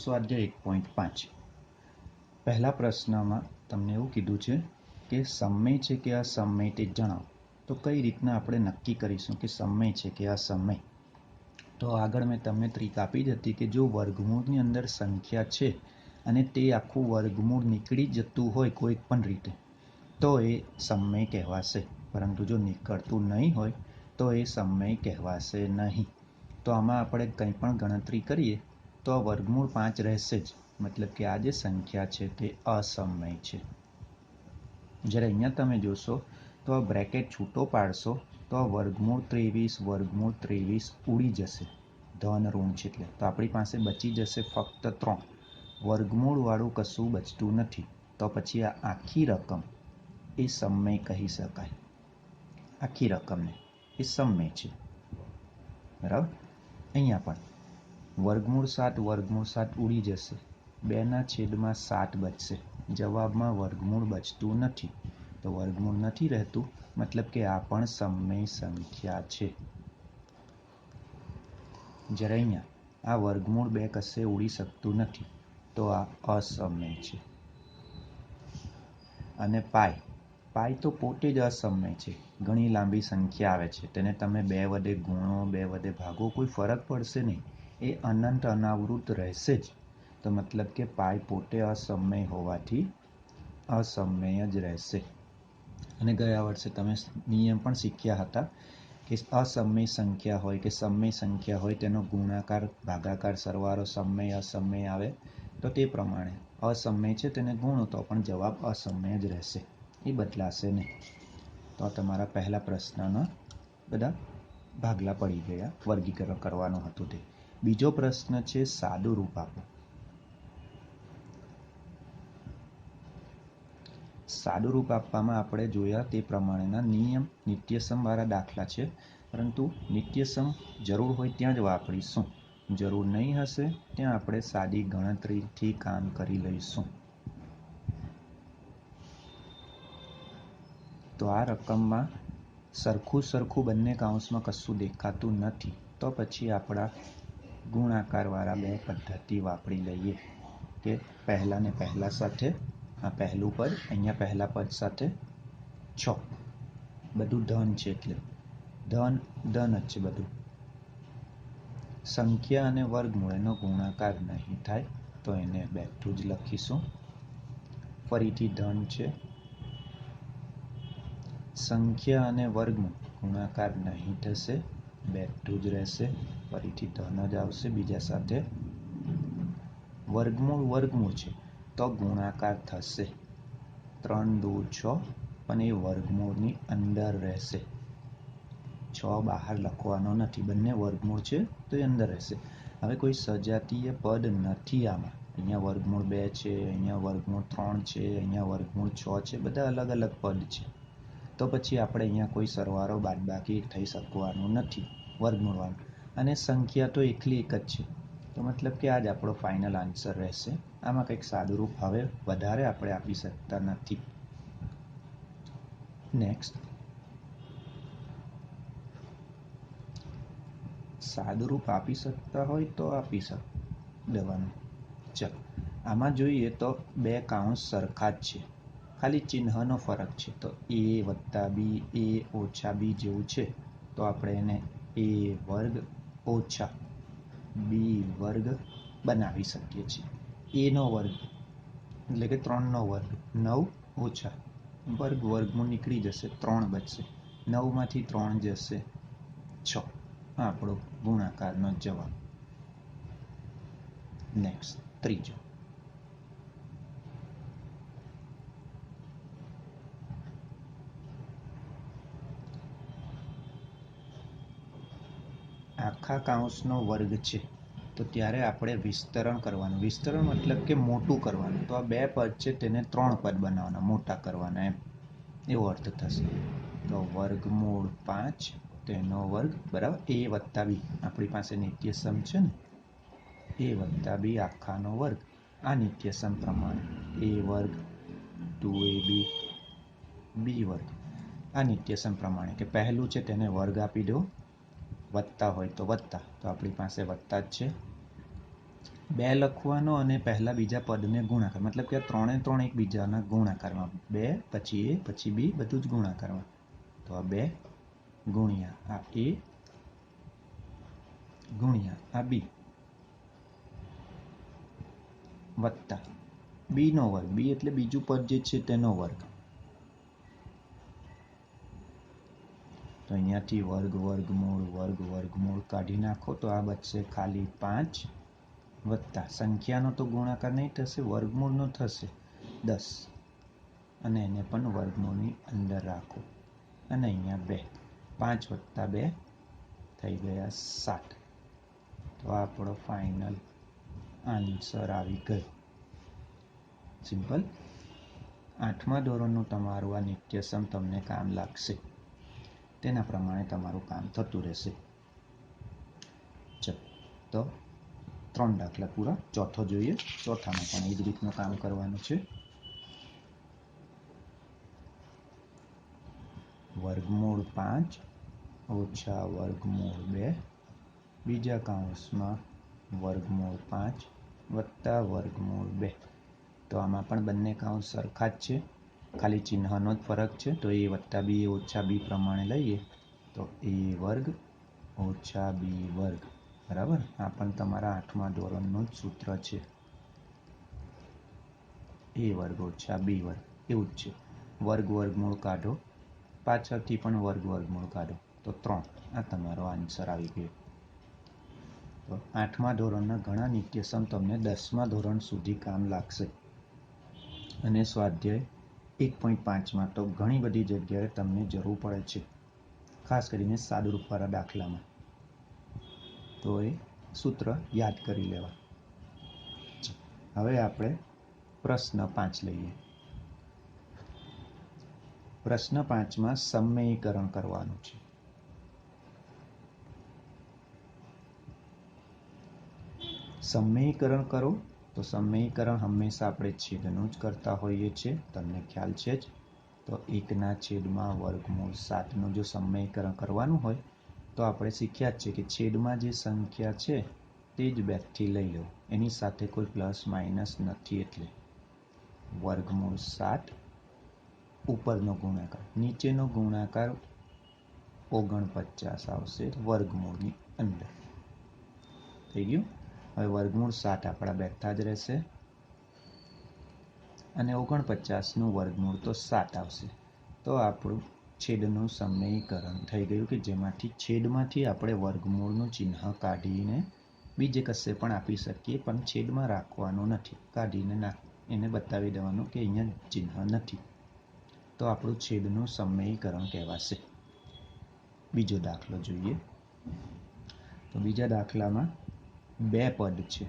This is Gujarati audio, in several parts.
સ્વાધ્યાય 1.5 પહેલા પ્રશ્નમાં તમને એવું કીધું છે કે સમય છે કે અસમય તે જણાવો. તો કઈ રીતના આપણે નક્કી કરીશું કે સમય છે કે અસમય? તો આગળ મેં તમને ટ્રીક આપી જ હતી કે જો વર્ગમૂળની અંદર સંખ્યા છે અને તે આખું વર્ગમૂળ નીકળી જતું હોય કોઈ પણ રીતે તો એ સમય કહેવાશે, પરંતુ જો નીકળતું નહીં હોય તો એ સમય કહેવાશે નહીં. તો આમાં આપણે કંઈ પણ ગણતરી કરીએ તો આ વર્ગમૂળ 5 રહેશે જ, મતલબ કે આ જે સંખ્યા છે તે અસમય છે. જ્યારે અહીંયા તમે જોશો તો આ બ્રેકેટ છૂટો પાડશો તો આ વર્ગમૂળ 23 ઉડી જશે, ધન ઋણ છે એટલે. તો આપણી પાસે બચી જશે ફક્ત 3. વર્ગમૂળવાળું કશું બચતું નથી, તો પછી આ આખી રકમ એ સમય કહી શકાય. આખી રકમને એ સમય છે, બરાબર. અહીંયા પણ વર્ગમૂળ 7 ઉડી જશે, 2/7 બચશે. જવાબમાં વર્ગમૂળ બચતું નથી, તો વર્ગમૂળ નથી રહેતું, મતલબ કે આ પણ સમય સંખ્યા છે. જ્યારે અહીંયા આ વર્ગમૂળ 2 કશે ઉડી શકતું નથી, તો આ અસમય છે. અને પાય તો પોતે જ અસમય છે. ઘણી લાંબી સંખ્યા આવે છે, તેને તમે 2 વડે ગુણો, 2 વડે ભાગો, કોઈ ફરક પડશે નહીં, એ અનંત અનાવૃત રહેશે જ. તો મતલબ કે પાય પોતે અસમય હોવાથી અસમય જ રહેશે. અને ગયા વર્ષે તમે નિયમ પણ શીખ્યા હતા કે અસમય સંખ્યા હોય કે સમય સંખ્યા હોય તેનો ગુણાકાર, ભાગાકાર, સરવાળો સમય અસમય આવે, તો તે પ્રમાણે અસમય છે તેને ગુણો તો પણ જવાબ અસમય જ રહેશે, એ બદલાશે નહીં. તો તમારા પહેલા પ્રશ્નના બધા ભાગલા પડી ગયા, વર્ગીકરણ કરવાનું હતું તે. બીજો પ્રશ્ન છે સાદું રૂપ આપો. સાદું રૂપ આપવામાં આપણે જોયા તે પ્રમાણેના નિયમ નિત્યસમ વાળા દાખલા છે, પરંતુ નિત્યસમ જરૂર હોય ત્યાં જ વાપરીશું, જરૂર નહીં હશે ત્યાં આપણે સાદી ગણતરીથી કામ કરી લઈશું. તો આ રકમમાં સરખું બંને કાઉન્સમાં કશું દેખાતું નથી, તો પછી આપણા ગુણાકારવાળા 2 પદ્ધતિ વાપરી લઈએ કે પહેલા ને પહેલા સાથે આ પહેલું પદ, અહીંયા પહેલા પદ સાથે 6, બધું ધન છે એટલે ધન જ છે બધું. સંખ્યા અને વર્ગમૂળ એનો ગુણાકાર નહીં થાય, તો એને બેઠું જ લખીશું. ફરીથી ધન છે, સંખ્યા અને વર્ગમૂળ ગુણાકાર નહીં થશે, બેઠું જ રહેશે. ફરીથી ધન જ આવશે બીજા સાથે. વર્ગમૂળ છે તો ગુણાકાર થશે, 3 2 6, પણ એ વર્ગમૂળની અંદર રહેશે. 6 બહાર લખવાનો નથી, બંને વર્ગમૂળ છે તો એ અંદર રહેશે. હવે કોઈ સજાતીય પદ નથી આમાં. અહીંયા વર્ગમૂળ 2 છે, અહીંયા વર્ગમૂળ 3 છે, અહીંયા વર્ગમૂળ 6 છે, બધા અલગ અલગ પદ છે. તો પછી આપણે અહીંયા કોઈ સરવાળો બાદબાકી થઈ શકવાનું નથી વર્ગમૂળવાળું. અને સંખ્યા તો એકલી એક જ છે, તો મતલબ કે આ જ આપણો ફાઇનલ આન્સર રહેશે. આમાં કંઈક સાદું રૂપ હવે વધારે આપણે આપી શકતા નથી. નેક્સ્ટ, સાદું રૂપ આપી શકતા હોય તો આપી દેવાનું. ચાલો આમાં જોઈએ તો 2 કાઉન્સ સરખા જ છે, ખાલી ચિહ્નનો ફરક છે. તો a વત્તા b, a ઓછા b જેવું છે, તો આપણે એને a વર્ગ ઓછા b વર્ગ બનાવી શકીએ છીએ. a નો વર્ગ એટલે કે 3 નો વર્ગ, 9 ઓછા વર્ગમૂળ નીકળી જશે, 3 બચશે, 9 માંથી 3 જશે 6. આપણો ગુણાકારનો જવાબ. નેક્સ્ટ, ત્રીજો. આખા કાઉન્સનો વર્ગ છે તો ત્યારે આપણે વિસ્તરણ કરવાનું. વિસ્તરણ મતલબ કે મોટું કરવાનું. તો આ 2 પદ છે તેને 3 પદ બનાવવાના, મોટા કરવાના, એમ એવો અર્થ થશે. તો વર્ગમૂળ 5 તેનો વર્ગ બરાબર a વત્તા b, આપણી પાસે નિત્યસમ છે ને, a વત્તા b આખાનો વર્ગ. આ નિત્યસમ પ્રમાણે a વર્ગ 2ab b વર્ગ. આ નિત્યસમ પ્રમાણે કે પહેલું છે તેને વર્ગ આપી દો, વત્તા હોય તો વત્તા, તો આપણી પાસે વત્તા જ છે. બે લખવાનો અને પહેલા બીજા પદને ગુણાકાર, મતલબ કે આ ત્રણે ત્રણ એકબીજાના ગુણાકારમાં, બે પછી એ પછી બી બધું જ ગુણાકારમાં. તો આ બે ગુણ્યા આ એ ગુણ્યા આ બી વત્તા બી નો વર્ગ, બી એટલે બીજું પદ જે છે તેનો વર્ગ. તો અહીંયાથી વર્ગ વર્ગમૂળ કાઢી નાખો તો આ બચશે ખાલી 5 વત્તા સંખ્યાનો તો ગુણાકાર નહીં થશે, વર્ગમૂળનો થશે 10 અને એને પણ વર્ગમૂળની અંદર રાખો અને અહીંયા 2, 5 વત્તા 2 થઈ ગયા 7. તો આપણો ફાઇનલ આન્સર આવી ગયો. સિમ્પલ. 8મા ધોરણનું તમારું આ નિત્યસમ તમને કામ લાગશે, તેના પ્રમાણે તમારું કામ થતું રહેશે. ચલો તો 3 દાખલા પૂરા. ચોથો જોઈએ. ચોથામાં પણ એ જ રીતનું કામ કરવાનું છે. વર્ગમૂળ 5 ઓછા વર્ગમૂળ 2 બીજા કૌંસમાં વર્ગમૂળ 5 વત્તા વર્ગમૂળ 2. તો આમાં પણ બંને કૌંસ સરખા જ છે, ખાલી ચિહ્નનો જ ફરક છે. તો એ વત્તા બી એ ઓછા બી પ્રમાણે લઈએ તો એ વર્ગ ઓછા બી વર્ગ, બરાબર. આ પણ તમારા 8મા ધોરણનું જ સૂત્ર છે, એ વર્ગ ઓછા બી વર્ગ. એવું જ છે. વર્ગ વર્ગમૂળ કાઢો, પાછળથી પણ વર્ગ વર્ગમૂળ કાઢો તો 3. આ તમારો આન્સર આવી ગયો. તો 8મા ધોરણના ઘણા નિત્યસમ તમને 10મા ધોરણ સુધી કામ લાગશે. અને સ્વાધ્યાય 1.5માં તો ઘણી બધી જગ્યાએ તમને જરૂર પડે છે, ખાસ કરીને સાદુરૂપવાળા દાખલામાં. તો એ સૂત્ર યાદ કરી લેવા. હવે આપણે પ્રશ્ન 5 લઈએ. પ્રશ્ન 5માં સમયીકરણ કરવાનું છે. સમયીકરણ કરો તો સમયીકરણ હંમેશા આપણે છેદનું જ કરતા હોઈએ છીએ, તમને ખ્યાલ છે જ. તો 1/7 વર્ગમૂળ 7નું જો સમયીકરણ કરવાનું હોય તો આપણે શીખ્યા જ છે કે છેદમાં જે સંખ્યા છે તે જ બેકથી લઈ લો, એની સાથે કોઈ પ્લસ માઇનસ નથી. એટલે વર્ગમૂળ 7 ઉપરનો ગુણાકાર, નીચેનો ગુણાકાર 49 આવશે વર્ગમૂળની અંદર. થઈ ગયું. હવે વર્ગમૂળ 7 આપણા બેઠા જ રહેશે અને 49નું વર્ગમૂળ તો 7 આવશે. તો આપણું છેદનું સમયીકરણ થઈ ગયું કે જેમાંથી છેદમાંથી આપણે વર્ગમૂળનું ચિહ્ન કાઢીને બીજે કશે પણ આપી શકીએ, પણ છેદમાં રાખવાનું નથી, કાઢીને એને બતાવી દેવાનું કે અહીંયા ચિહ્ન નથી. તો આપણું છેદનું સમયીકરણ કહેવાશે. બીજો દાખલો જોઈએ. તો બીજા દાખલામાં 2 પદ છે.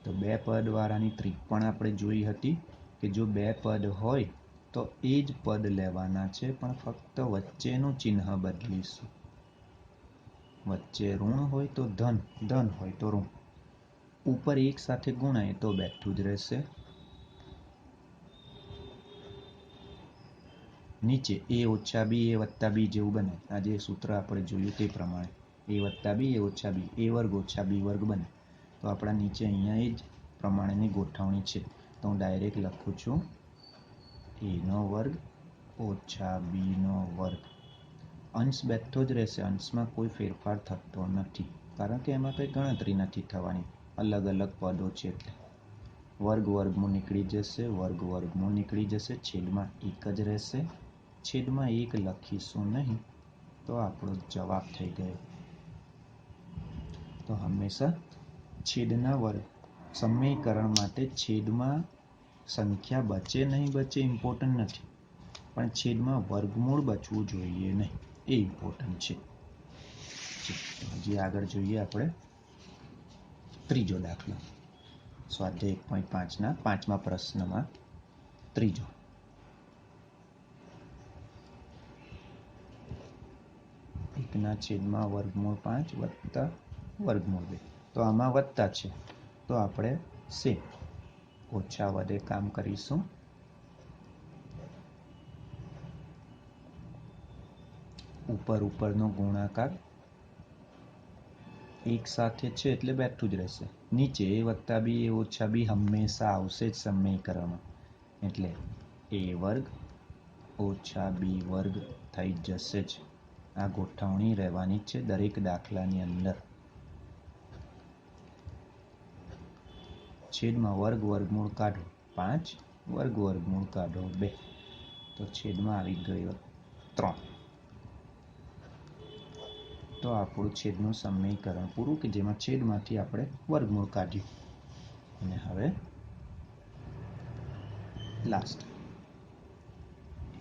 તો 2 પદ વાળાની ટ્રીક પણ આપણે જોઈ હતી કે જો 2 પદ હોય તો એ જ પદ લેવાના છે, પણ ફક્ત વચ્ચેનું ચિહ્ન બદલીશું. વચ્ચે ઋણ હોય તો ધન, ધન હોય તો ઋણ. ઉપર એક સાથે ગુણાય તો બેઠું જ રહેશે. નીચે એ ઓછા બી એ વત્તા બી જેવું બને. આ જે સૂત્ર આપણે જોયું તે પ્રમાણે એ વત્તા બી એ ઓછા બી એ વર્ગ ઓછા બી વર્ગ બને. તો આપણા નીચે અહીંયા એ જ પ્રમાણેની ગોઠવણી છે. તો હું ડાયરેક્ટ લખું છું એનો વર્ગ ઓછા બીનો વર્ગ. અંશ બેઠો જ રહેશે, અંશમાં કોઈ ફેરફાર થતો નથી, કારણ કે એમાં કંઈ ગણતરી નથી થવાની, અલગ અલગ પદો છે એટલે. વર્ગ વર્ગમૂળ નીકળી જશે, વર્ગ વર્ગમૂળ નીકળી જશે, છેદમાં એક જ રહેશે. છેદમાં એક લખીશું નહીં તો આપણો જવાબ થઈ ગયો. તો હંમેશા છેદના વર્ગ સમયીકરણ માટે છેદમાં સંખ્યા બચે નહીં બચે ઇમ્પોર્ટન્ટ નથી, પણ છેદમાં વર્ગમૂળ બચવું જોઈએ નહીં, એ ઇમ્પોર્ટન્ટ છે. હજી આગળ જોઈએ આપણે ત્રીજો દાખલો. સ્વાધ્યાય 1.5ના 5મા પ્રશ્નમાં ત્રીજો. એકના છેદમાં વર્ગમૂળ 5 વત્તા વર્ગમૂળ 2. તો આમાં વત્તા છે તો આપણે સેમ ઓછા વડે કામ કરીશું. ઉપર ઉપરનો ગુણાકાર એક સાથે છે એટલે બેઠું જ રહેશે. નીચે a વત્તા b a ઓછા b હંમેશા આવશે જ સમીકરણમાં, એટલે a વર્ગ ઓછા b વર્ગ થઈ જશે જ. આ ગોઠવણી રહેવાની છે દરેક દાખલાની અંદર. છેદમાં વર્ગ વર્ગમૂળ કાઢો 5, વર્ગ વર્ગમૂળ કાઢો 2, તો છેદમાં આવી ગયો 3. તો આપણું છેદનું સમીકરણ પૂરું, કે જેમાં છેદમાંથી આપણે વર્ગમૂળ કાઢ્યું. અને હવે લાસ્ટ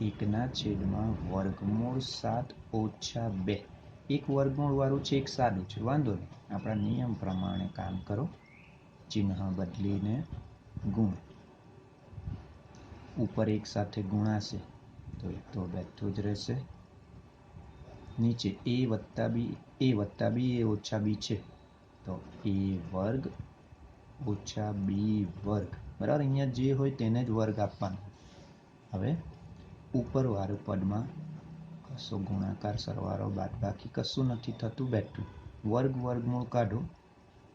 1 છેદમાં વર્ગમૂળ 7 ઓછા 2. એક વર્ગમૂળ વાળું છે, એક સાદું છે, વાંધો નહીં, આપણા નિયમ પ્રમાણે કામ કરો. ચિહ્ન બદલીને ગુણ, ઉપર એક સાથે ગુણાશે તો એ તો બેઠું જ રહેશે. નીચે a વત્તા b એ ઓછા b છે, તો a વર્ગ ઓછા b વર્ગ, બરાબર. અહીંયા જે હોય તેને જ વર્ગ આપવાનો. હવે ઉપર વાળું પદમાં કશો ગુણાકાર સરવાળો બાદબાકી કશું નથી થતું, બેઠું. વર્ગ વર્ગમૂળ કાઢો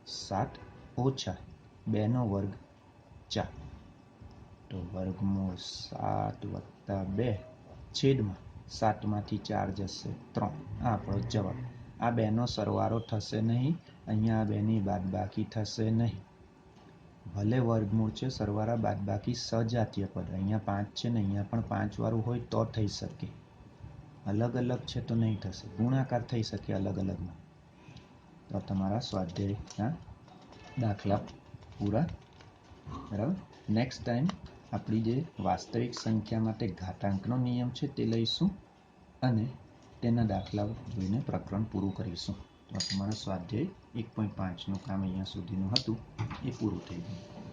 7 ઓછા 2 નો વર્ગ 4, તો વર્ગમૂળ 7 વત્તા 2 છેદમાં 7 માંથી 4 જશે 3. આ આપણો જવાબ. આ 2 નો સરવાળો થશે નહીં, અહીંયા આ 2 ની બાદબાકી થશે નહીં. ભલે વર્ગમૂળ છે, સરવાળા બાદબાકી સજાતીય પદ. અહીંયા 5 છે ને અહીંયા પણ 5 વાળું હોય તો થઈ શકે, અલગ અલગ છે તો નહીં થશે. ગુણાકાર થઈ શકે અલગ અલગમાં. તો તમારા સ્વાધ્યાયના દાખલા પૂરા, બરાબર. નેક્સ્ટ ટાઈમ આપણી જે વાસ્તવિક સંખ્યા માટે ઘાતાંકનો નિયમ છે તે લઈશું અને તેના દાખલાઓ જોઈને પ્રકરણ પૂરું કરીશું. તો તમારા સ્વાધ્યાય 1.5નું કામ અહીંયા સુધીનું હતું, એ પૂરું થઈ ગયું.